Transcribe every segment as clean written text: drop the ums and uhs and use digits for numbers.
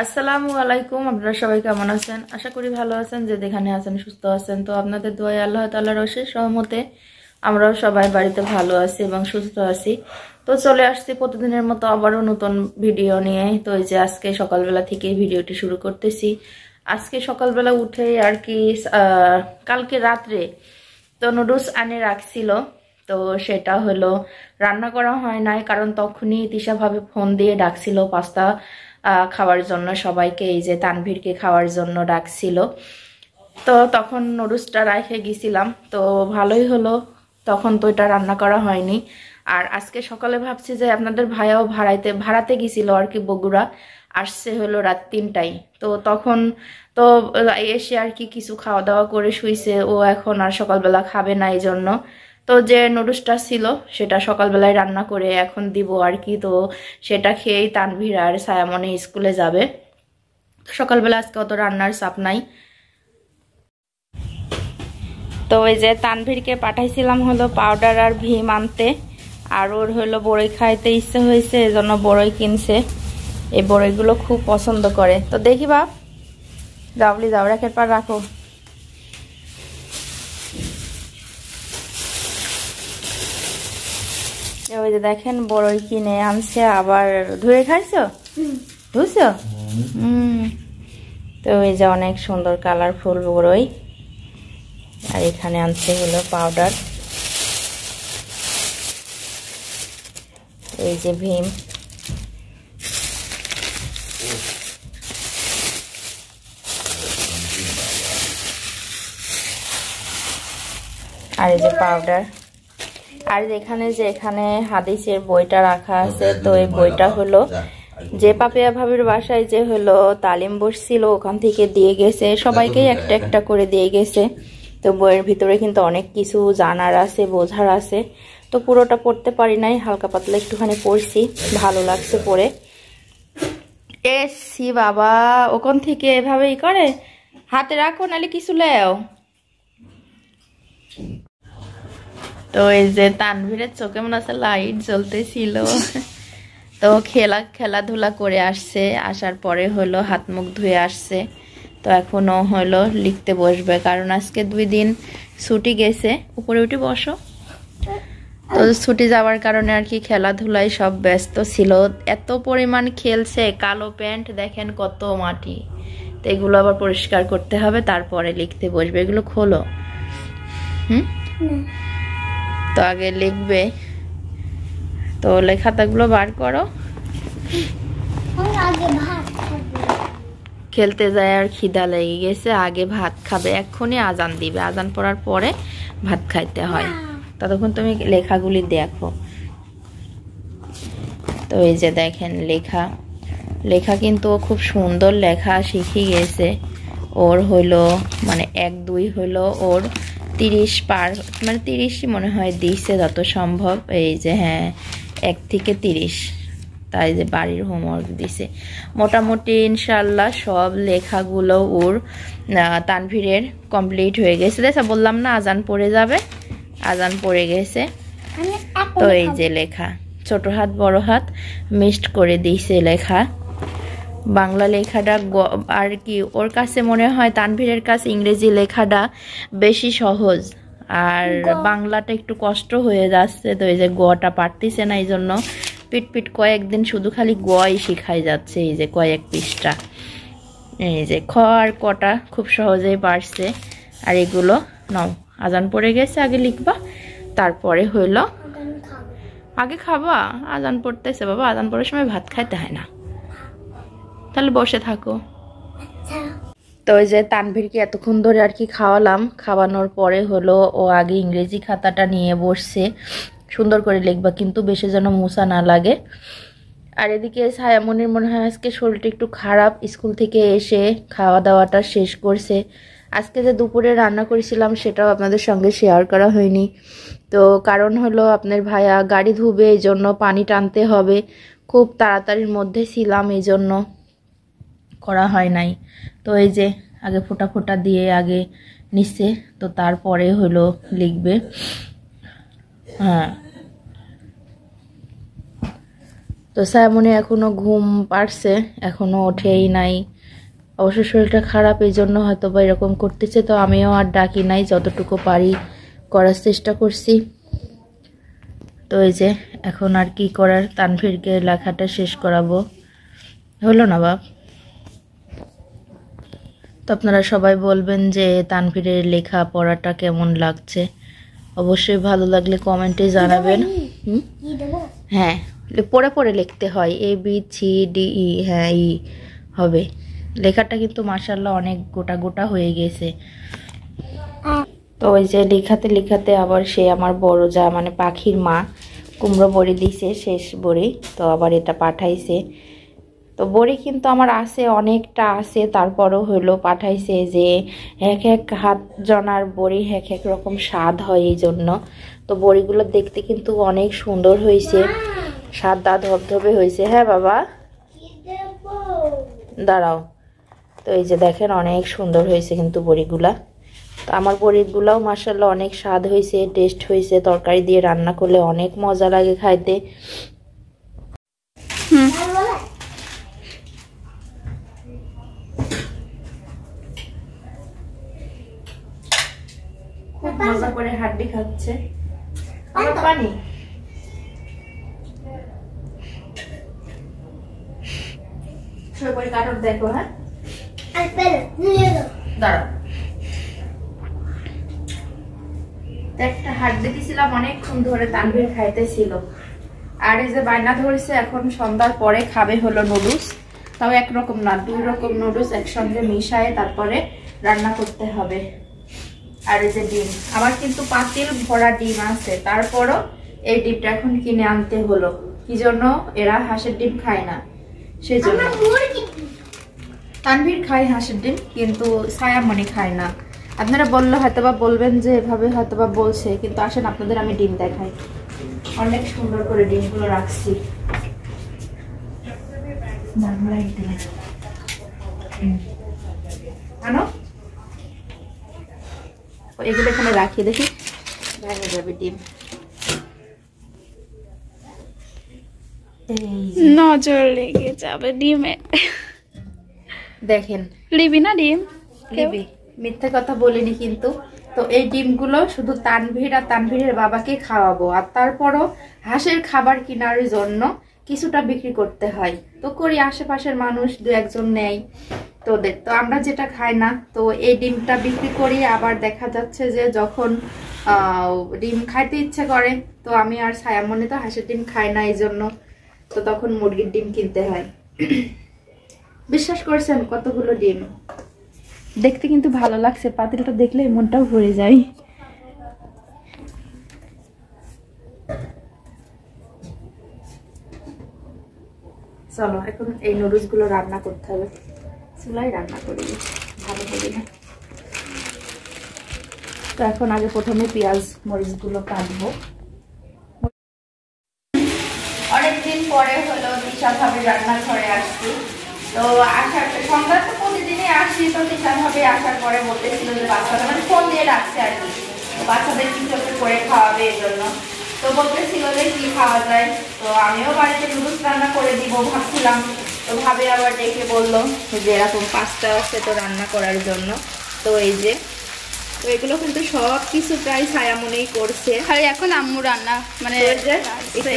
আসসালামু আলাইকুম। আপনারা সবাই কেমন আছেন? আশা করি ভালো আছেন। যে যেখানে আছেন সুস্থ আছেন। তো আপনাদের দোয়ায় আল্লাহ তাআলার অশেষ রহমতে আমরাও সবাই বাড়িতে ভালো আছি এবং সুস্থ আছি। তো চলে আসছি প্রতিদিনের মতো আবারও নতুন ভিডিও নিয়ে। তো এই যে আজকে সকালবেলা থেকে ভিডিওটি শুরু করতেছি। আজকে সকালবেলা উঠে আর কি কালকে রাত্রে তো নুডলস আনে রাখছিল। তো সেটা হলো রান্না করা হয় নাই, কারণ তখনই তিশা ভাবে ফোন দিয়ে ডাকছিল পাস্তা খাওয়ার জন্য সবাইকে, এই যে তানভীরকে খাওয়ার জন্য ডাকছিল। তো তখন নুডলসটা রেখে গেছিলাম, তো ভালোই হলো, তখন তো এটা রান্না করা হয়নি। আর আজকে সকালে ভাবছি যে আপনাদের ভাইয়াও ভাড়াতে গেছিল আর কি, বগুড়া আসছে হলো রাত 3টায়। তো তখন তো এসে আর কি কিছু খাওয়া দাওয়া করে শুইছে। ও এখন আর সকালবেলা খাবে না, এই জন্য তো যে নুডলসটা ছিল সেটা সকালবেলায় রান্না করে এখন দিব আর কি। তো সেটা খেয়েই তানভীর আর সায়ামনে স্কুলে যাবে। সকালবেলা আজকে অত রান্নার চাপ নাই। তো ওই যে তানভীরকে পাঠাইছিলাম হলো পাউডার আর ভীম আনতে, আর ওর হলো বড়ই খাইতে ইচ্ছে হয়েছে, এজন্য বড়ই কিনছে। এই বড়ইগুলো খুব পছন্দ করে। তো দেখি বাপ, যাবলি যাও, রাখের পর রাখো। ওই যে দেখেন বড়ই কিনে আনছে, আবার ধুয়ে খাইছো? ধুইছো? তো এই যে অনেক সুন্দর কালারফুল বড়ই। আর এখানে আনছে হলো পাউডার, এই যে ভীম, আর এই যে পাউডার। আর এখানে হাদিসের বইটা রাখা আছে। তো এই বইটা হলো যে পাপিয়া ভাবির বাসায় যে হলো তালিম বসছিল, ওখান থেকে দিয়ে গেছে সবাইকেই একটা একটা করে দিয়ে গেছে। তো বইয়ের ভিতরে কিন্তু অনেক কিছু জানার আছে, বোঝার আছে। তো পুরোটা পড়তে পারি নাই, হালকা পাতলা একটুখানি পড়ছি, ভালো লাগছে পড়ে। এসি বাবা, ওখান থেকে এভাবেই করে, হাতে রাখো নাহলে কিছু লেও। তো এই যে তানভীরের চোখে মনে আছে লাইট জ্বলতেছিল। তো খেলাধুলা করে আসছে, আসার পরে হলো হাত মুখ ধুয়ে আসছে। তো এখনো হলো লিখতে বসবে, কারণ আজকে 2 দিন ছুটি গেছে। উপরে উঠে বসো। তো ছুটি যাওয়ার কারণে আর কি খেলাধুলায় সব ব্যস্ত ছিল। এত পরিমাণ খেলছে, কালো প্যান্ট দেখেন কত মাটি। তো এগুলো আবার পরিষ্কার করতে হবে, তারপরে লিখতে বসবে। এগুলো খোলো। তো আগে লিখবে, তো লেখাতাগুলো বার করো। খেলতে যায় আর খিদা লেগে গেছে, আগে ভাত খাবে। এক্ষুনি আজান দিবে, আজান পড়ার পরে ভাত খাইতে হয়। ততক্ষণ তুমি লেখাগুলি দেখো। তো এই যে দেখেন লেখা কিন্তু খুব সুন্দর লেখা শিখে গেছে। ওর হলো মানে 1-2 হলো ওর 30 পার, মানে 30ই মনে হয় দিচ্ছে যত সম্ভব। এই যে হ্যাঁ, 1 থেকে 30, তাই যে বাড়ির হোমওয়ার্ক দিছে। মোটামুটি ইনশাল্লাহ সব লেখাগুলো ওর তানভীরের কমপ্লিট হয়ে গেছে। দেখা বললাম না আজান পড়ে যাবে, আজান পড়ে গেছে। তো এই যে লেখা ছোট হাত বড় হাত মিক্সড করে দিয়েছে লেখা। বাংলা লেখাটা আর কি ওর কাছে মনে হয়, তানভীরের কাছে ইংরেজি লেখাটা বেশি সহজ, আর বাংলাটা একটু কষ্ট হয়ে যাচ্ছে। তো এই যে গটা পারতেছে না, এই জন্য পিট কয়েকদিন শুধু খালি গই শিখাই যাচ্ছে। এই যে কয়েক পৃষ্ঠা, এই যে খ আর কটা খুব সহজেই পারছে। আর এগুলো নাও, আজান পড়ে গেছে, আগে লিখবা, তারপরে হইলো আগে খাবা। আজান পড়তেছে বাবা, আজান পড়ার সময় ভাত খাইতে হয় না, তাহলে বসে থাকো। তো ওই যে তানভীরকে এতক্ষণ ধরে আর কি খাওয়ালাম, খাওয়ানোর পরে হলো ও আগে ইংরেজি খাতাটা নিয়ে বসছে। সুন্দর করে লিখবা কিন্তু, বেশি যেন মুছা না লাগে। আর এদিকে ছায়ামনির মনে হয় আজকে শরীরটা একটু খারাপ, স্কুল থেকে এসে খাওয়া দাওয়াটা শেষ করছে। আজকে যে দুপুরে রান্না করেছিলাম সেটাও আপনাদের সঙ্গে শেয়ার করা হয়নি। তো কারণ হলো আপনার ভাইয়া গাড়ি ধুবে, এই জন্য পানি টানতে হবে, খুব তাড়াতাড়ির মধ্যে ছিলাম, এই জন্য করা হয় নাই। তো এই যে আগে ফোঁটা ফোঁটা দিয়ে আগে নিচ্ছে, তো তারপরে হলো লিখবে। হ্যাঁ, তো সায়ামনি এখনো ঘুম পাড়ছে, এখনো ওঠেই নাই। অবশ্য শরীরটা খারাপ, এই জন্য হয়তো বা এরকম করতেছে। তো আমিও আর ডাকি নাই, যতটুকু পারি করার চেষ্টা করছি। তো এই যে এখন আর কি করার, তানভীরকে লেখাটা শেষ করাবো। হলো না বাপ? তো আপনারা সবাই বলবেন যে তানভীরের লেখা পড়াটা কেমন লাগছে। অবশ্যই ভালো লাগলে কমেন্টে জানাবেন। হ্যাঁ, পড়ে পড়ে লিখতে হয়, ABCDE, হ্যাঁ ই হবে। লেখাটা কিন্তু মাশাআল্লাহ অনেক গোটা গোটা হয়ে গেছে। তো ওই যে লেখাতে লেখাতে আবার সে আমার বড় যা মানে পাখির মা কুমড়ো বড়ি দিছে, শেষ বড়ি। তো আবার এটা পাঠাইছে। তো বড়ি কিন্তু আমার আছে, অনেকটা আছে, তারপরও হইলো পাঠাইছে যে এক এক হাত জনার বড়ি এক এক রকম স্বাদ হয়, এই জন্য। তো বড়িগুলো দেখতে কিন্তু অনেক সুন্দর হয়েছে, সাদা ধবধবে হয়েছে। হ্যাঁ বাবা, দাঁড়াও। তো এই যে দেখেন অনেক সুন্দর হয়েছে কিন্তু বড়িগুলা। তো আমার বড়িগুলাও মাশাআল্লাহ অনেক স্বাদ হয়েছে, টেস্ট হয়েছে। তরকারি দিয়ে রান্না করলে অনেক মজা লাগে খাইতে। খুব মজা করে হাড্ডি খাচ্ছে। আমার পানি সবাই কাটক দেখো। হ্যাঁ দাঁড়াও, একটা হাড্ডি দিছিলাম অনেকক্ষণ ধরে, তানভীর খাইতেছিল। আর এই যে বায়না ধরেছে এখন সন্ধ্যার পরে খাবে হলো নুডলস। তাও একরকম না, 2 রকম নুডলস একসঙ্গে মিশায়ে তারপরে রান্না করতে হবে। আর এই যে ডিম, আমার কিন্তু পাতিল ভরা ডিম আছে, তারপরও এই ডিমটা এখন কিনে আনতে হলো। কি জন্য? এরা হাঁসের ডিম খায় না, সেই জন্য। তানভীর খায় হাঁসের ডিম, কিন্তু সায়ামনি খায় না। আপনারা বললে হয়তোবা বলবেন যে এভাবে হয়তোবা বলছে, কিন্তু আসেন আপনাদের আমি ডিম দেখাই। অনেক সুন্দর করে ডিমগুলো রাখছি। এগুলো এখানে রাখি, দেখি ভেঙে যাবে ডিম। নজর লেগে যাবে ডিমে। দেখেন, লিবি না ডিম? লিবি, মিথ্যা কথা বলিনি কিন্তু। তো এই ডিমগুলো শুধু তানভীর আর তানভীরের বাবাকে খাওয়াবো, আর তারপরও হাঁসের খাবার কেনার জন্য কিছুটা বিক্রি করতে হয়। তো করি, আশেপাশের মানুষ 2-1 নেয়। তো আমরা যেটা খাই না, তো এই ডিমটা বিক্রি করি। আবার দেখা যাচ্ছে যে যখন ডিম খাইতে ইচ্ছে করে, তো আমি আর সায়ামনি তো হাঁসের ডিম খাই না, এই জন্য তো তখন মুরগির ডিম কিনতে হয়। বিশ্বাস করছেন কতগুলো ডিম। দেখতে কিন্তু ভালো লাগছে, পাতিলটা দেখলে মনটাও ভরে যায়। চলো এখন এই নুডলস গুলো রান্না করতে হবে। চুলাই রান্না করি, ভালো হবে না। তো এখন আগে প্রথমে পেঁয়াজ মরিচ গুলো কাটবো। অনেকদিন পরে হলো দিশা ভাবে রান্নাঘরে আসছি। তো আসার সন্ধ্যা তো প্রতিদিনই আসি, তো দিশা ভাবে আসার পরে বলতেছিল যে বাচ্চাদের মানে ফোন দিয়ে রাখছে আর কি, বাচ্চাদের কিছু একটা করে খাওয়াবে এই জন্য। তো বলতেছিল যে কি খাওয়া যায়। তো আমিও বাড়িতে নুডলস রান্না করে দিব ভাবছিলাম। তো ভাবে আবার ডেকে বললো যে এরকম 5টা আছে তো রান্না করার জন্য। তো এই যে, তো এগুলো কিন্তু সব কিছু প্রায় সায়ামনেই করছে। আর এখন আম্মু রান্না মানে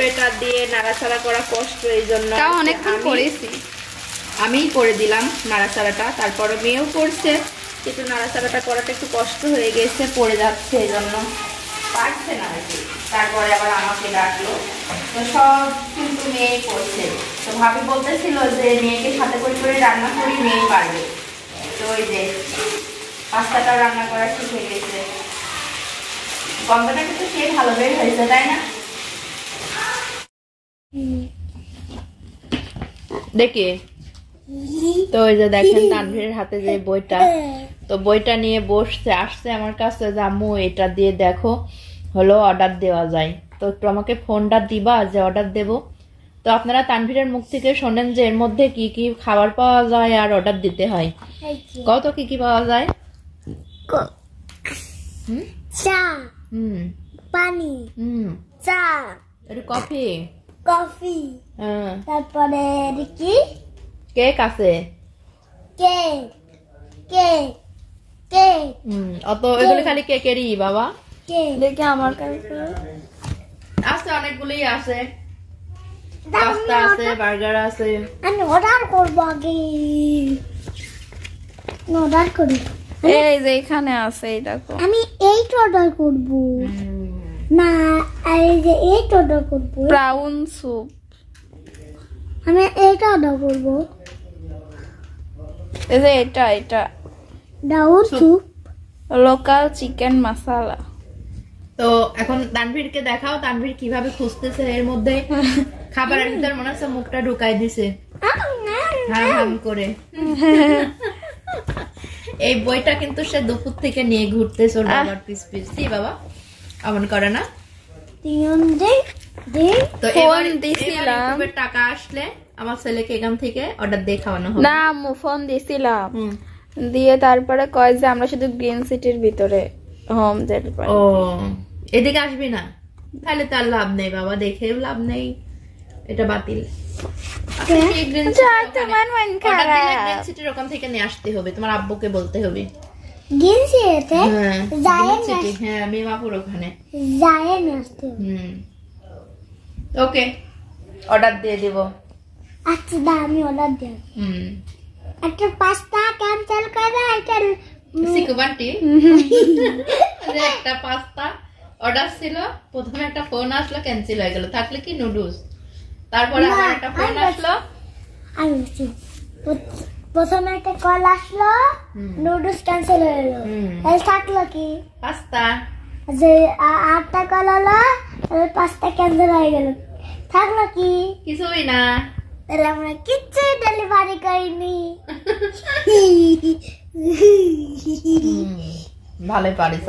এটা দিয়ে নাড়াচাড়া করা কষ্ট, এই জন্য অনেকক্ষণ করেছি, আমিই করে দিলাম নাড়াচাড়াটা। তারপরে মেয়েও করছে, কিন্তু নাড়াচাড়াটা করাটা একটু কষ্ট হয়ে গেছে, পড়ে যাচ্ছে, এই জন্য পারছে না আর কি। তারপরে আবার আমাকে ডাকলো, তো সব কিন্তু মেয়েই করছে। তো ভাবি বলতেছিল যে মেয়েকে সাথে করে করে রান্না করি, মেয়েই পারবে। তো ওই যে পাস্তাটাও রান্না করা শিখে গেছে। গন্ধটা কিন্তু সে ভালো বের হয়েছে, তাই না? দেখে তো ওই যে দেখেন তানভীরের হাতে যে বইটা, তো বইটা নিয়ে বসছে, আসছে আমার কাছে যে আম্মু এটা দিয়ে দেখো হলো অর্ডার দেওয়া যায়, তো একটু আমাকে ফোনটা দিবা যে অর্ডার দেব। তো আপনারা তানভীরের মুখ থেকে শোনেন যে এর মধ্যে কি কি খাবার পাওয়া যায় আর অর্ডার দিতে হয়। কত কি কি পাওয়া যায়? চা, পানি, চা, একটু কফি, কফি, হ্যাঁ তারপরে কি কেক আছে। কেক কেক কেক অত এগুলো খালি কেকেরই বাবা। কেক দেখি আমার কাছে আছে অনেকগুলোই আছে, পাস্তা আছে, বার্গার আছে। আমি অর্ডার করবো আগে, অর্ডার করি। এই যে এখানে আছে, এই দেখো। আমি এইটা অর্ডার করবো না, এই যে এইটা অর্ডার করবো। Brown soup. আমি এইটা অর্ডার করবো, এই যে এটা ডাউন স্যুপ। লোকাল চিকেন মশলা। তো এখন তানভীরকে দেখাও, তানভীর কিভাবে খুঁজতেছে এর মধ্যে। খাবারের ভিতর মনে হচ্ছে মুখটা ঢুকাই দিছে হাম হাম করে। এই বইটা কিন্তু সে দুপুর থেকে নিয়ে ঘুরতেছে ওর বাবার পিস পিস। কি বাবা এমন করে না? তো ফোন দিছিলাম, এবার টাকা আসলে আমার ছেলেকে এখান থেকে অর্ডার দিয়ে খাওয়ানো হবে। না আম্মু ফোন দিছিলাম, দিয়ে তারপরে কয় যে আমরা শুধু গ্রিন সিটির ভিতরে হোম যেতে পারি। ও এদিকে আসবি না, তাহলে তার লাভ নেই বাবা, দেখে লাভ নেই, এটা বাতিল। গ্রিন সিটির ওখান থেকে নিয়ে আসতে হবে, তোমার আব্বুকে বলতে হবে। হ্যাঁ মেমাপুর ওখানে। ওকে অর্ডার দিয়ে দিব। আচ্ছা দা আমি অর্ডার দিই। একটা পাস্তা ক্যান্সেল করে এটা সিকুবান্টি একটা পাস্তা অর্ডার ছিল, প্রথমে একটা ফোন আসলো ক্যান্সেল হয়ে গেল, থাকলে কি নুডলস, তারপরে আবার একটা ফোন আসলো। আমি প্রথমে একটা কল আসলো, নুডলস ক্যান্সেল হয়ে গেল, তাহলে থাকলো কি পাস্তা। যে আটটা কল হলো, পাস্তা ক্যান্সেল হয়ে গেল, থাকলো কি কিছুই না। তাহলে আমরা কিচ্ছু ডেলিভারি করিনি। ভালোই পারিস।